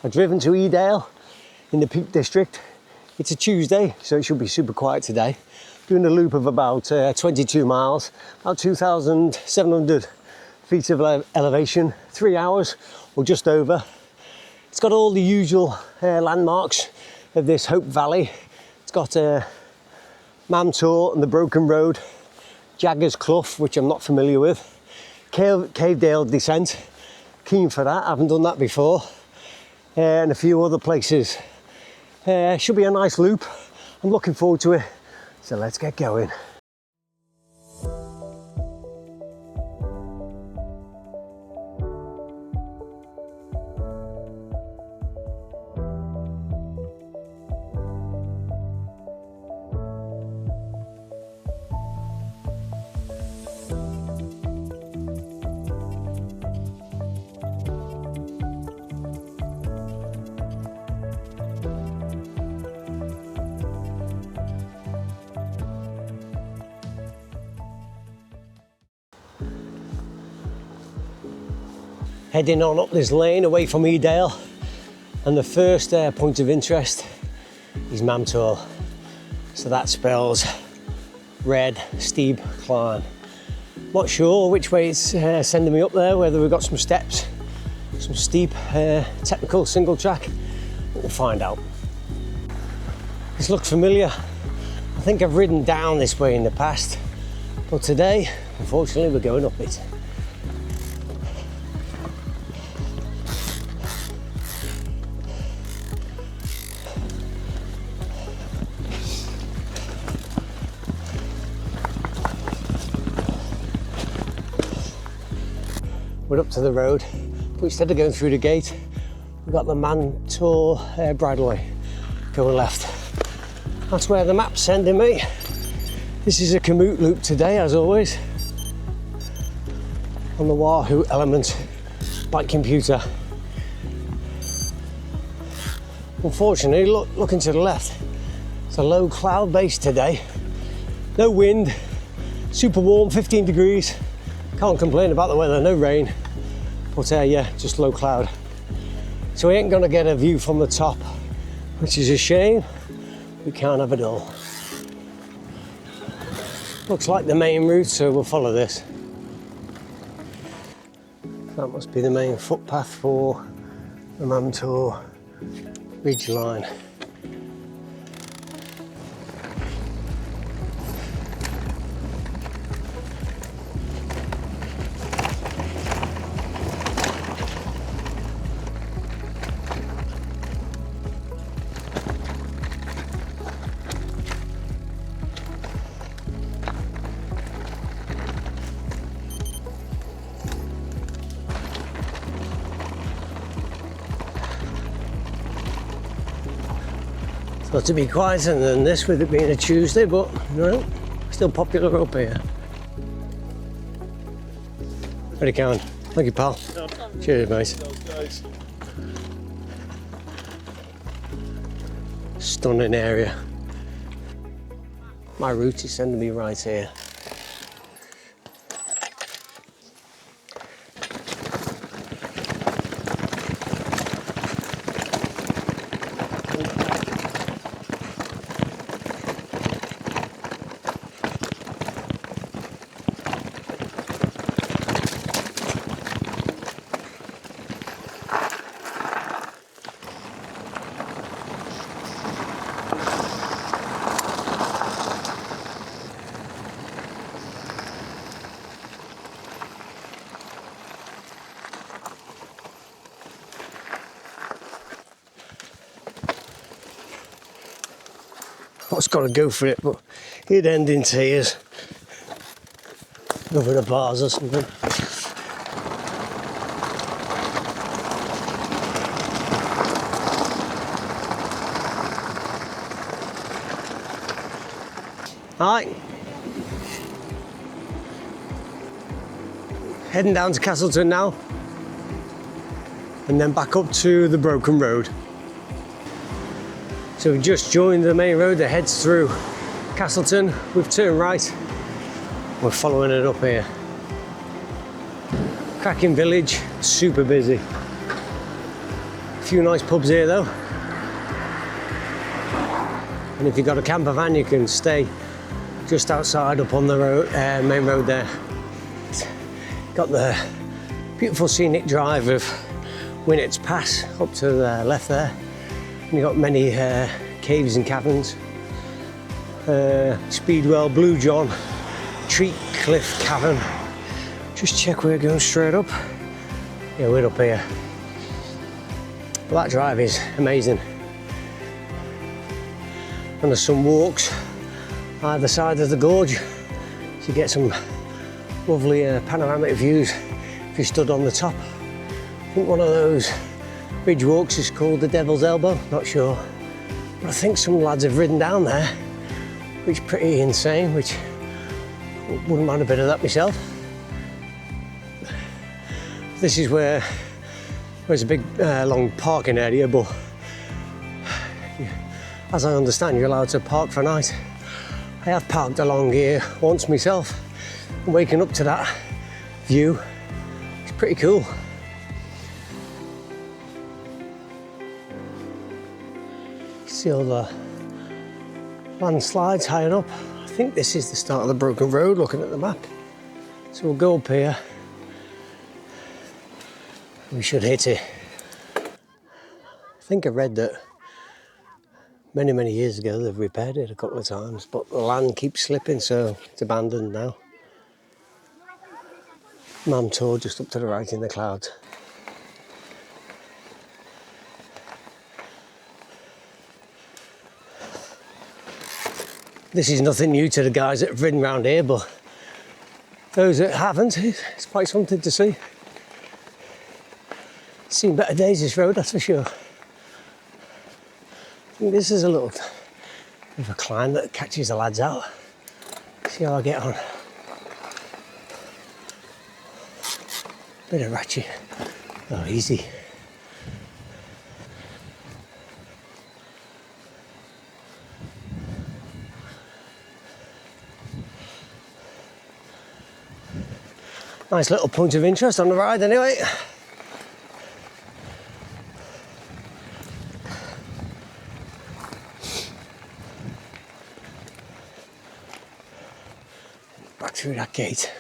I've driven to Edale in the Peak District. It's a Tuesday, so it should be super quiet today. Doing a loop of about 22 miles, about 2,700 feet of elevation, 3 hours or just over. It's got all the usual landmarks of this Hope Valley. It's got Mam Tor and the Broken Road, Jaggers Clough, which I'm not familiar with, Cavedale Descent, keen for that, I haven't done that before, and a few other places. Should be a nice loop. I'm looking forward to it, so let's get going. Heading on up this lane away from Edale, and the first point of interest is Mam Tor. So that spells red, steep climb. Not sure which way it's sending me up there, whether we've got some steps, some steep technical single track, but we'll find out. This looks familiar. I think I've ridden down this way in the past, but today, unfortunately, we're going up it. We're up to the road, but instead of going through the gate, we've got the Mam Tor bridleway going left. That's where the map's sending me. This is a Komoot loop today, as always, on the Wahoo Element bike computer. Unfortunately, looking to the left, it's a low cloud base today. No wind, super warm, 15 degrees. Can't complain about the weather, no rain, but yeah, just low cloud. So we ain't gonna get a view from the top, which is a shame. We can't have it all. Looks like the main route, so we'll follow this. That must be the main footpath for the Mam Tor ridge line. Thought to be quieter than this with it being a Tuesday, but no, still popular up here. Ready, Karen? Thank you, pal. Cheers, mate. Stunning area. My route is sending me right here. I was going to go for it, but it'd end in tears. Over the bars or something. Alright. Heading down to Castleton now. And then back up to the Broken Road. So we've just joined the main road that heads through Castleton. We've turned right. We're following it up here. Cracking village, super busy. few nice pubs here though. And if you've got a camper van, you can stay just outside up on the road, main road there. Got the beautiful scenic drive of Winnats Pass up to the left there. And you've got many caves and caverns. Speedwell, Blue John, Treat Cliff Cavern. Just check we're going straight up. Yeah, we're up here. But that drive is amazing. And there's some walks either side of the gorge, so you get some lovely panoramic views if you stood on the top. I think one of those bridge walks is called the Devil's Elbow, not sure. But I think some lads have ridden down there, which is pretty insane, which wouldn't mind a bit of that myself. This is where there's a big long parking area, but as I understand, you're allowed to park for a night. I have parked along here once myself, and waking up to that view, it's pretty cool. See all the landslides higher up. I think this is the start of the broken road, looking at the map. So we'll go up here. We should hit it. I think I read that many years ago they've repaired it a couple of times, but the land keeps slipping, so it's abandoned now. Mam Tor just up to the right in the clouds. This is nothing new to the guys that have ridden around here, but those that haven't, it's quite something to see. Seen better days this road, that's for sure. I think this is a little bit of a climb that catches the lads out. See how I get on. Bit of ratchet. Oh, easy. Nice little point of interest on the ride anyway. Back through that gate.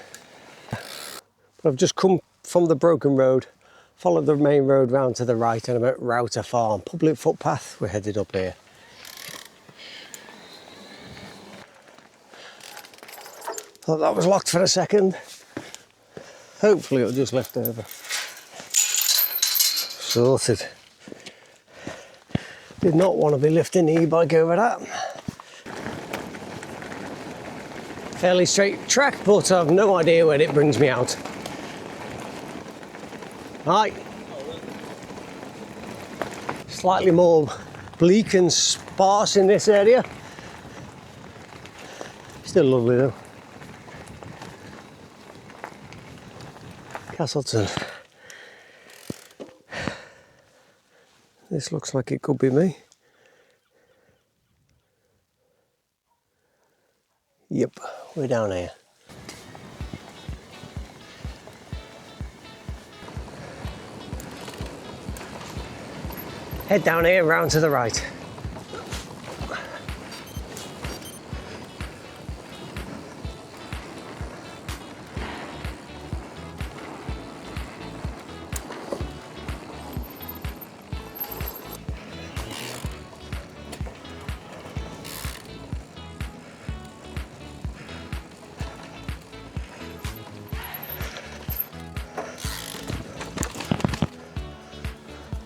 But I've just come from the broken road, followed the main road round to the right, and I'm at Router Farm. Public footpath, we're headed up here. Thought that was locked for a second. Hopefully it'll just lift over. Sorted. Did not want to be lifting the e-bike over that. Fairly straight track, but I've no idea where it brings me out. Right. Slightly more bleak and sparse in this area. Still lovely though. Castleton. This looks like it could be me. Yep, we're down here. Head down here, round to the right.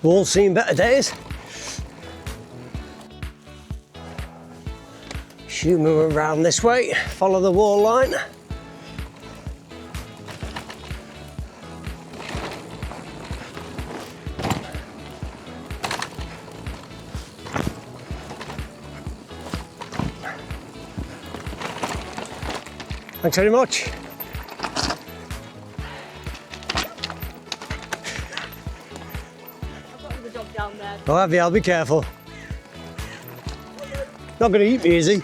We've all seen better days. Assuming we're around this way, follow the wall line. Thanks very much. Down there. I'll have you, I'll be careful. Not going to eat me, is he?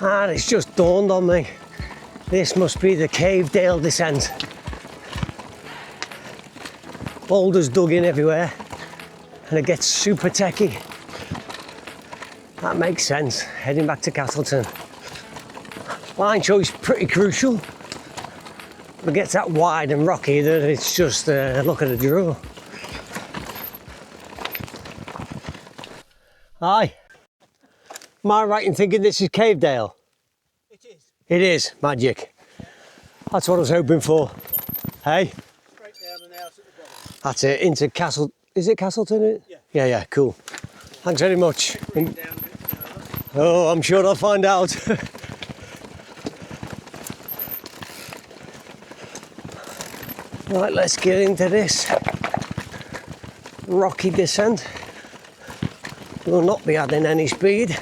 And it's just dawned on me, this must be the Cavedale Descent. Boulders dug in everywhere, and it gets super techie. That makes sense, heading back to Castleton. Line choice pretty crucial. But it gets that wide and rocky that it's just look at the draw. Hi. Am I right in thinking this is Cavedale? It is. It is, magic. That's what I was hoping for. Hey? Straight down and out at the bottom. That's it, into Castle... Is it Castleton? Yeah. Yeah, cool. Thanks very much. Down a bit further. Oh, I'm sure I'll find out. Right, let's get into this rocky descent. Will not be adding any speed.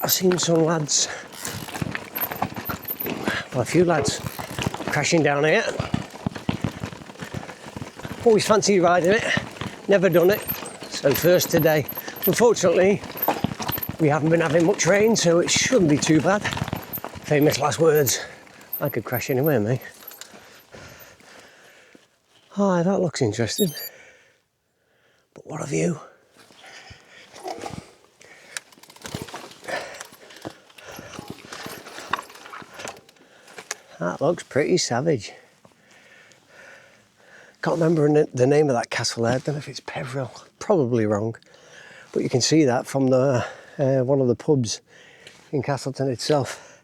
I've seen some lads, well, a few lads crashing down here. Always fancied riding it, never done it, so first today. Unfortunately, we haven't been having much rain, so it shouldn't be too bad. Famous last words. I could crash anywhere, mate. Hi, that looks interesting. But what a view. That looks pretty savage. Can't remember the name of that castle there. I don't know if it's Peveril. Probably wrong. But you can see that from the one of the pubs in Castleton itself.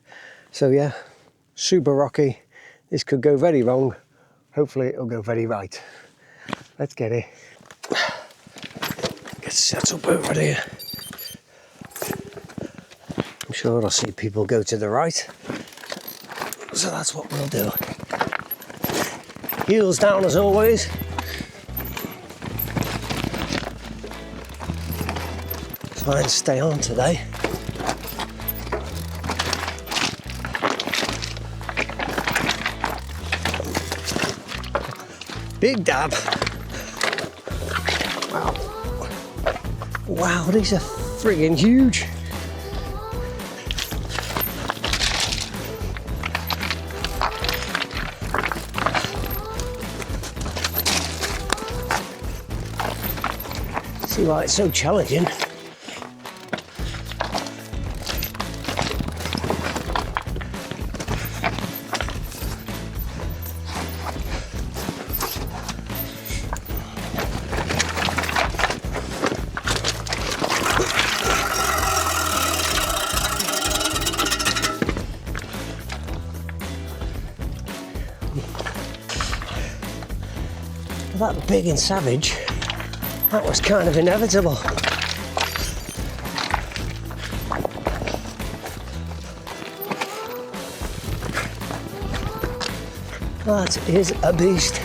So yeah, super rocky. This could go very wrong. Hopefully it'll go very right. Let's get it. Get set up over there. I'm sure I'll see people go to the right. So that's what we'll do. Heels down as always. Try and stay on today. Big dab. Wow. Wow, these are friggin' huge. See why it's so challenging. That big and savage, that was kind of inevitable. That is a beast.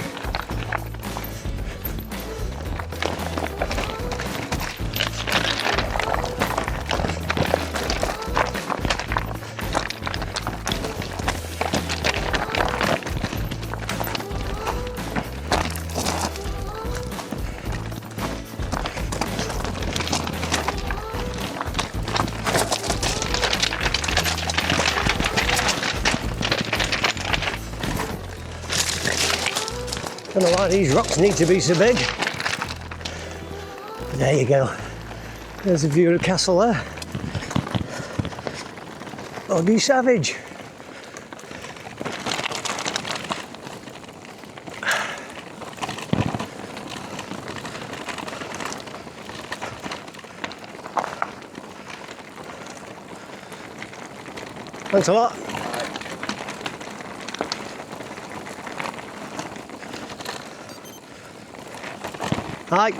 Don't know why these rocks need to be so big. There you go. There's a view of the castle there. Ugly savage. Thanks a lot. Hi.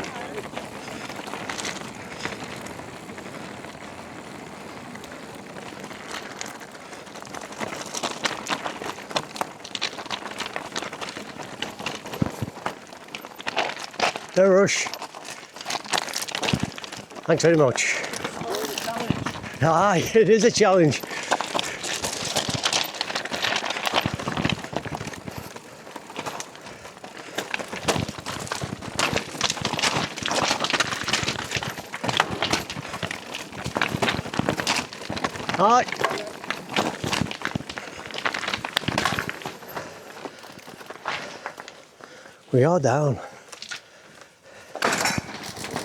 No rush. Thanks very much. Aye, it is a challenge. Hi. We are down.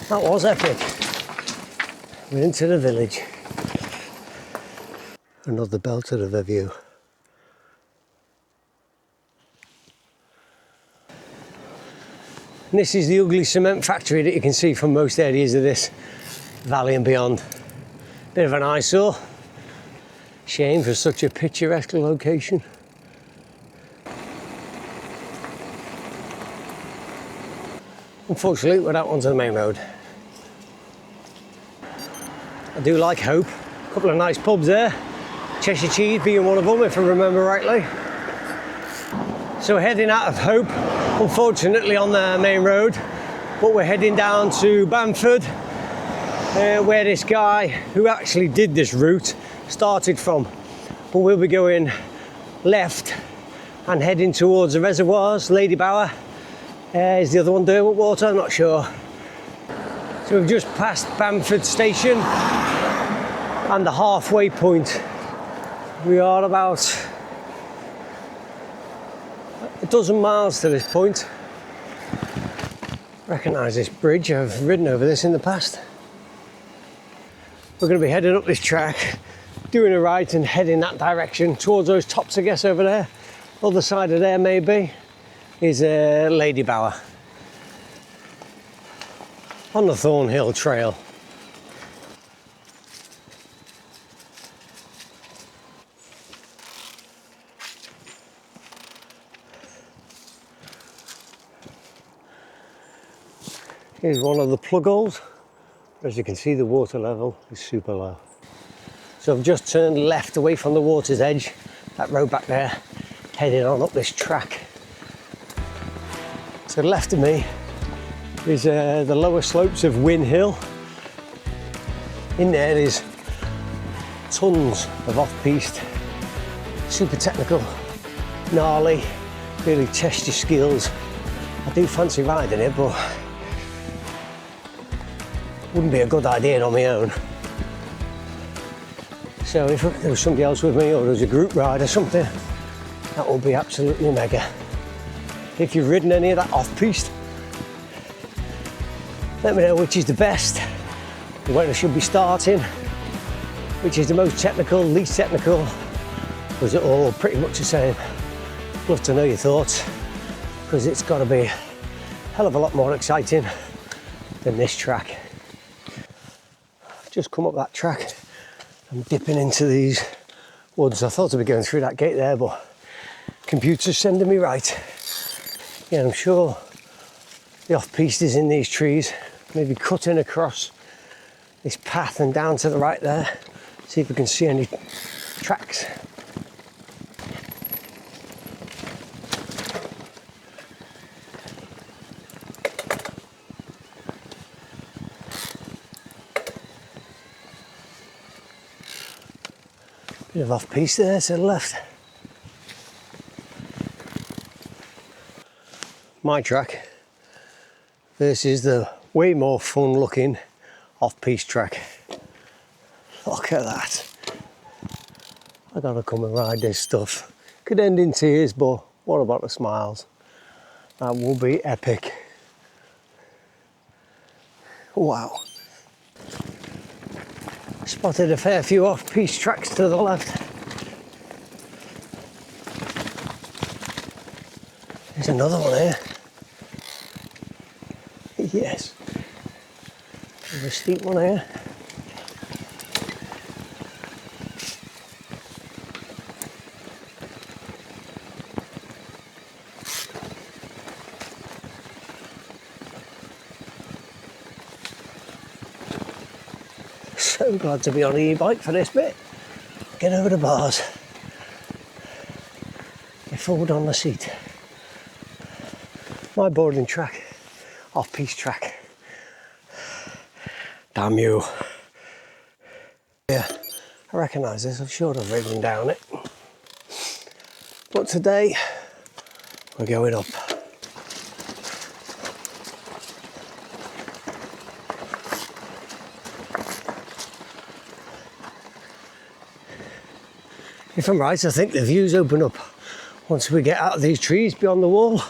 That was epic. We're into the village. Another belter of a view. And this is the ugly cement factory that you can see from most areas of this valley and beyond. Bit of an eyesore. Shame for such a picturesque location. Unfortunately, we're out onto the main road. I do like Hope. A couple of nice pubs there. Cheshire Cheese being one of them, if I remember rightly. So we're heading out of Hope, unfortunately on the main road, but we're heading down to Bamford, where this guy who actually did this route started from. But we'll be going left and heading towards the Reservoirs. Lady Bower is the other one, Derwent Water, I'm not sure. So we've just passed Bamford Station and the halfway point. We are about a dozen miles to this point. Recognise this bridge, I've ridden over this in the past. We're going to be heading up this track, doing a right and heading that direction towards those tops, I guess, over there. Other side of there maybe is Lady Bower on the Thornhill Trail. Here's one of the plug holes. As you can see, the water level is super low. So I've just turned left away from the water's edge, that road back there, heading on up this track. To the left of me is the lower slopes of Win Hill. In there is tons of off-piste, super technical, gnarly, really test your skills. I do fancy riding it, but wouldn't be a good idea on my own. So if there was somebody else with me, or there was a group ride or something, that would be absolutely mega. If you've ridden any of that off-piste, let me know which is the best, when I should be starting, which is the most technical, least technical, or is it all pretty much the same? Love to know your thoughts, because it's got to be a hell of a lot more exciting than this track. Just come up that track and dipping into these woods. I thought I'd be going through that gate there, but computer's sending me right. Yeah, I'm sure the off-piste is in these trees, maybe cutting across this path and down to the right there. See if we can see any tracks. Bit of off-piste there to the left. My track versus the way more fun looking off-piste track. Look at that. I gotta come and ride this stuff. Could end in tears, but what about the smiles? That will be epic. Wow. Spotted a fair few off-piste tracks to the left. There's another one here. Yes. There's a steep one here. So glad to be on an e-bike for this bit. Get over the bars. Get forward on the seat. My boarding track, off-piste track. Damn you. Yeah, I recognise this, I'm sure I've ridden down it. But today, we're going up. If I'm right, I think the views open up once we get out of these trees beyond the wall.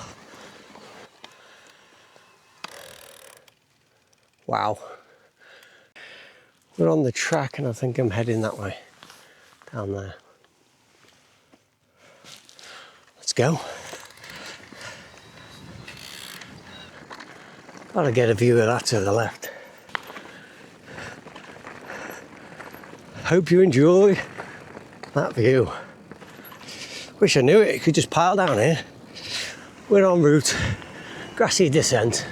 Wow. We're on the track and I think I'm heading that way, down there. Let's go. Gotta get a view of that to the left. Hope you enjoy that view. Wish I knew it, you could just pile down here. We're en route, grassy descent.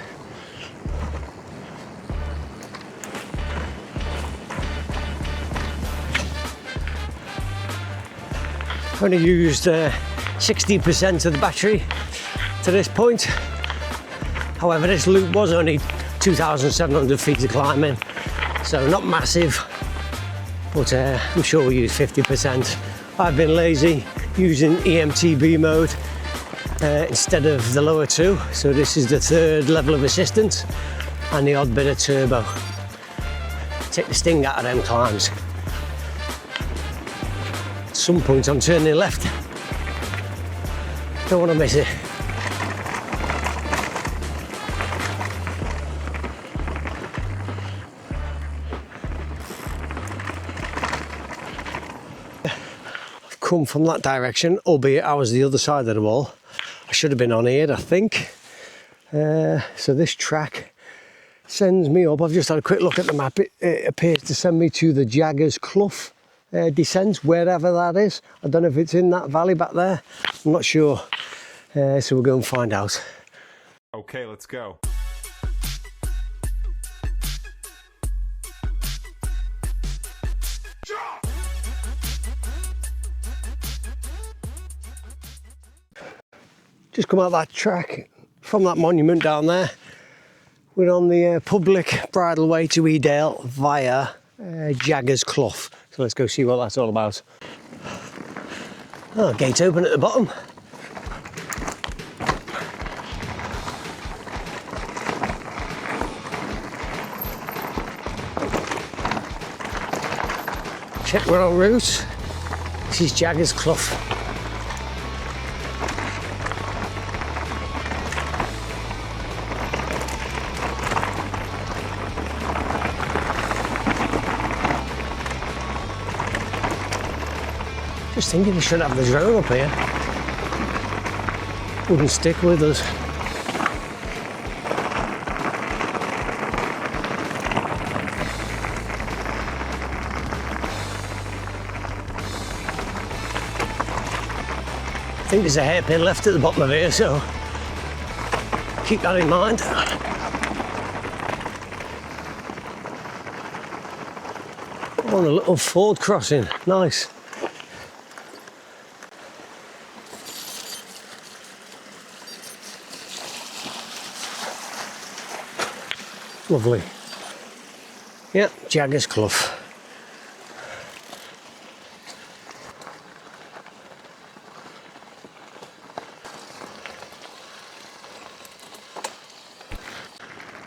Only used 60% of the battery to this point. However, this loop was only 2,700 feet of climbing, so not massive, but I'm sure we'll use 50%. I've been lazy using EMTB mode instead of the lower two, so this is the third level of assistance and the odd bit of turbo. Take the sting out of them climbs. At some point I'm turning left. Don't want to miss it. I've come from that direction, albeit I was the other side of the wall. I should have been on here, I think. So this track sends me up. I've just had a quick look at the map. It appears to send me to the Jaggers Clough descent, wherever that is. I don't know if it's in that valley back there. I'm not sure. So we'll go and find out. Okay, let's go. Just come out that track from that monument down there. We're on the public bridleway to Edale via Jaggers Clough. So let's go see what that's all about. Oh, gate open at the bottom. Check we're en route. This is Jaggers Clough. Just thinking we should have the drone up here. Wouldn't stick with us. I think there's a hairpin left at the bottom of here, so keep that in mind. On a little ford crossing, nice. Lovely. Yeah, Jaggers Clough.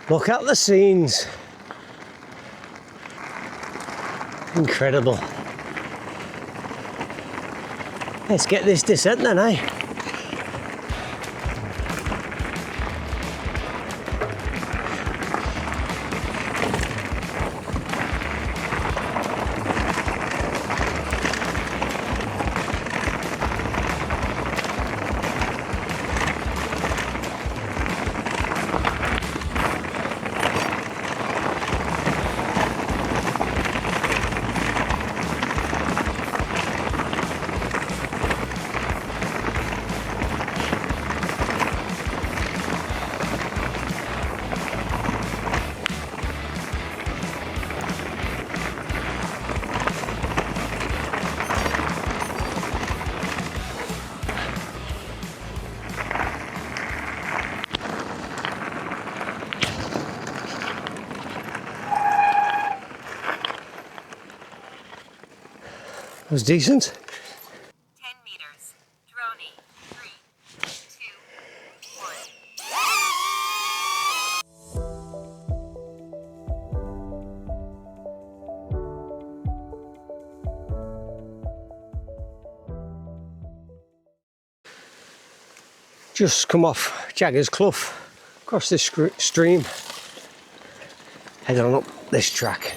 Look at the scenes. Incredible. Let's get this descent then, eh? That was decent. 10 meters. Droney. 3, 2, 1. Just come off Jaggers Clough, across this stream, heading on up this track.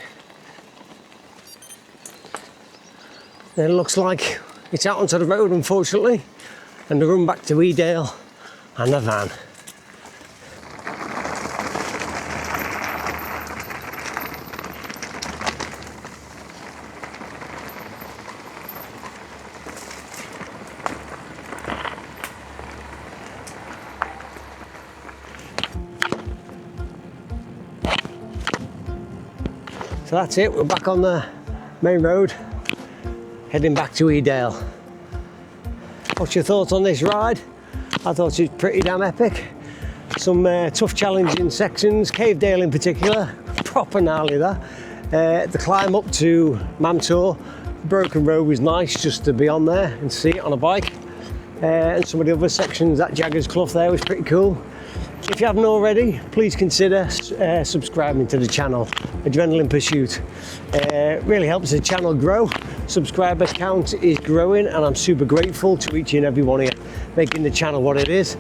And it looks like it's out onto the road, unfortunately, and the run back to Edale and the van. So that's it, we're back on the main road, heading back to Edale. What's your thoughts on this ride? I thought it was pretty damn epic. Some tough challenging sections, Cavedale in particular, proper gnarly that. The climb up to Mam Tor, Broken Road was nice just to be on there and see it on a bike. And some of the other sections, that Jaggers Clough there was pretty cool. If you haven't already, please consider subscribing to the channel, Adrenaline Pursuit. Really helps the channel grow. Subscriber count is growing and I'm super grateful to each and every one of you making the channel what it is,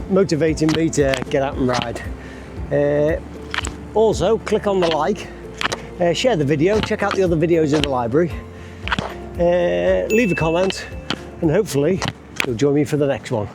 motivating me to get out and ride. Also, click on the like, share the video, check out the other videos in the library, leave a comment and hopefully you'll join me for the next one.